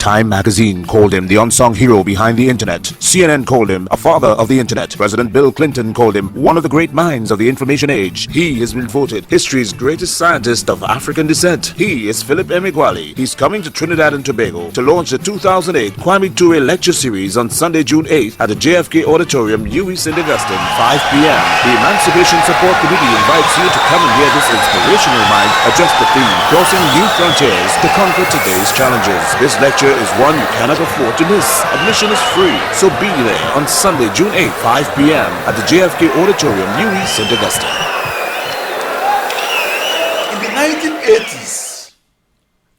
Time magazine called him the unsung hero behind the internet. CNN called him a father of the internet. President Bill Clinton called him one of the great minds of the information age. He has been voted history's greatest scientist of African descent. He is Philip Emeagwali. He's coming to Trinidad and Tobago to launch the 2008 Kwame Ture lecture series on Sunday, June 8th at the JFK Auditorium, UWI St. Augustine, 5 p.m. The Emancipation Support Committee invites you to come and hear this inspirational mind address the theme, crossing new frontiers to conquer today's challenges. This lecture is one you cannot afford to miss. Admission is free, so be there on Sunday, June 8th, 5 p.m. at the JFK Auditorium, UWI St. Augustine. In the 1980s,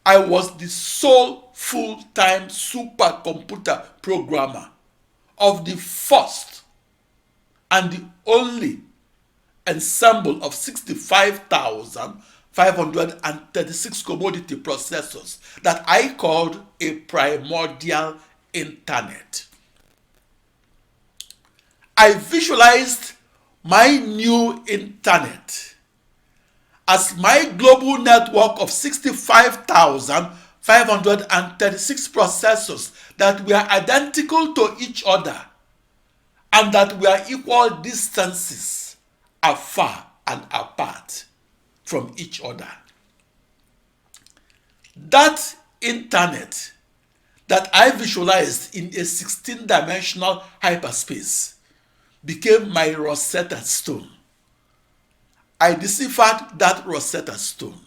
I was the sole full-time supercomputer programmer of the first and the only ensemble of 65,536 commodity processors that I called a primordial internet. I visualized my new internet as my global network of 65,536 processors that were identical to each other and that were equal distances afar and apart from each other. That internet that I visualized in a 16-dimensional hyperspace became my Rosetta stone. I deciphered that Rosetta stone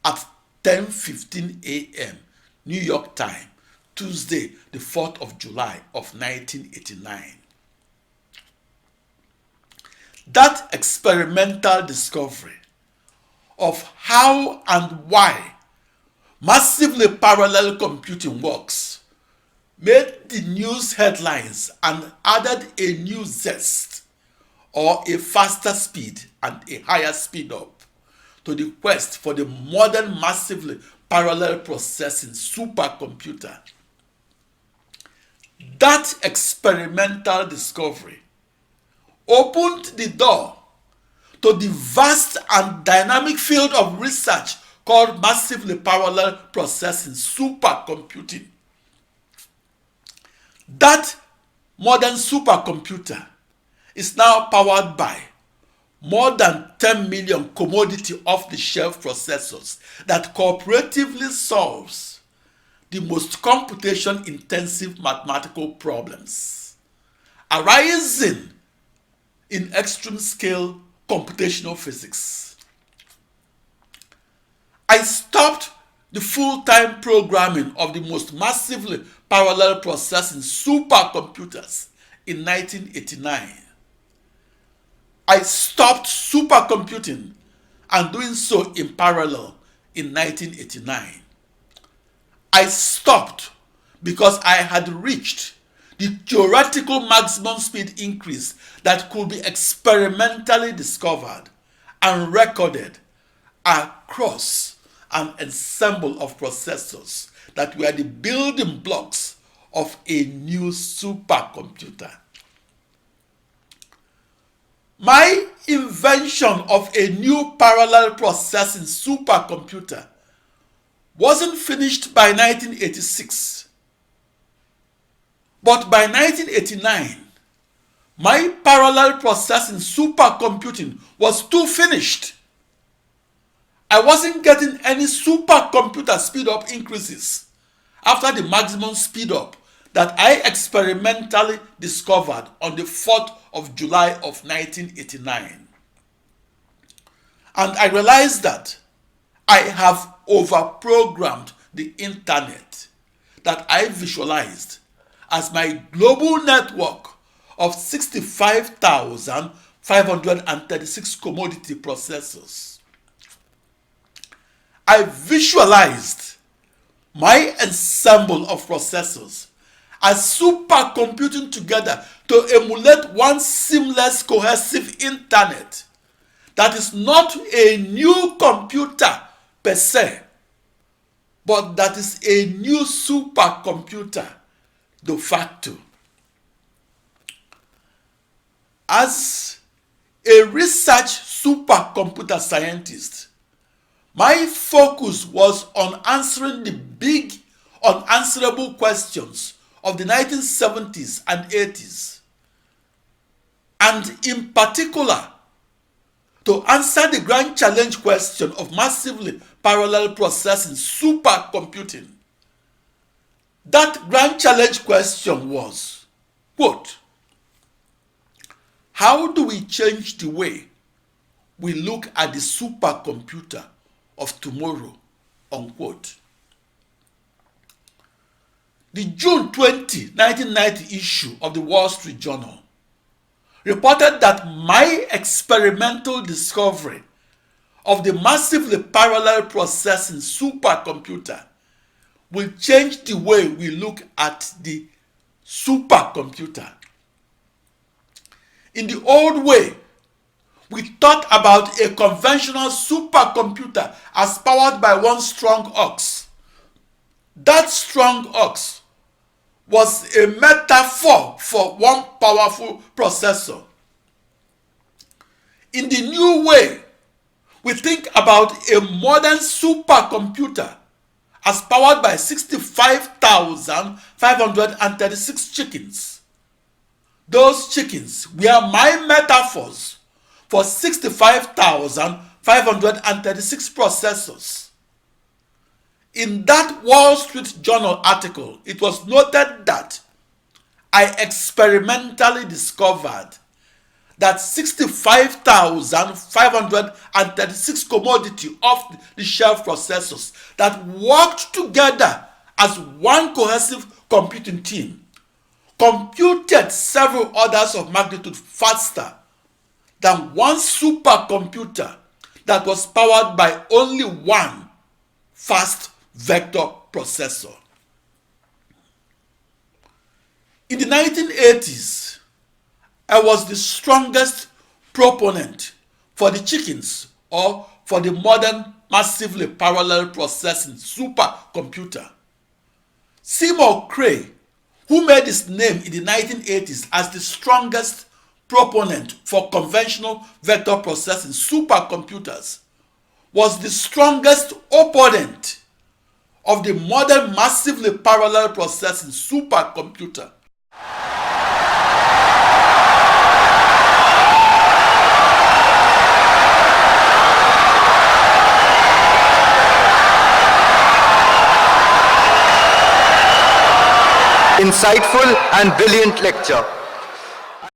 at 10:15 a.m. New York time, Tuesday, the 4th of July of 1989. That experimental discovery of how and why massively parallel computing works made the news headlines and added a new zest, or a faster speed and a higher speedup, to the quest for the modern massively parallel processing supercomputer. That experimental discovery opened the door to the vast and dynamic field of research called massively parallel processing supercomputing. That modern supercomputer is now powered by more than 10 million commodity off-the-shelf processors that cooperatively solves the most computation-intensive mathematical problems arising in extreme-scale computational physics. I stopped the full-time programming of the most massively parallel processing supercomputers in 1989. I stopped supercomputing and doing so in parallel in 1989. I stopped because I had reached the theoretical maximum speed increase that could be experimentally discovered and recorded across an ensemble of processors that were the building blocks of a new supercomputer. My invention of a new parallel processing supercomputer wasn't finished by 1986. But by 1989, my parallel processing supercomputing was too finished. I wasn't getting any supercomputer speedup increases after the maximum speedup that I experimentally discovered on the 4th of July of 1989. And I realized that I have overprogrammed the internet that I visualized as my global network of 65,536 commodity processors. I visualized my ensemble of processors as supercomputing together to emulate one seamless, cohesive internet that is not a new computer per se, but that is a new supercomputer de facto. As a research supercomputer scientist, my focus was on answering the big, unanswerable questions of the 1970s and 80s, and in particular, to answer the grand challenge question of massively parallel processing supercomputing. That grand challenge question was, quote, how do we change the way we look at the supercomputer of tomorrow, unquote. The June 20, 1990 issue of the Wall Street Journal reported that my experimental discovery of the massively parallel processing supercomputer will change the way we look at the supercomputer. In the old way, we thought about a conventional supercomputer as powered by one strong ox. That strong ox was a metaphor for one powerful processor. In the new way, we think about a modern supercomputer as powered by 65,536 chickens. Those chickens were my metaphors for 65,536 processors. In that Wall Street Journal article, it was noted that I experimentally discovered that 65,536 commodity off-the-shelf processors that worked together as one cohesive computing team computed several orders of magnitude faster than one supercomputer that was powered by only one fast vector processor. In the 1980s, I was the strongest proponent for the chickens or for the modern massively parallel processing supercomputer. Seymour Cray, who made his name in the 1980s as the strongest proponent for conventional vector processing supercomputers, was the strongest opponent of the modern massively parallel processing supercomputer. Insightful and brilliant lecture.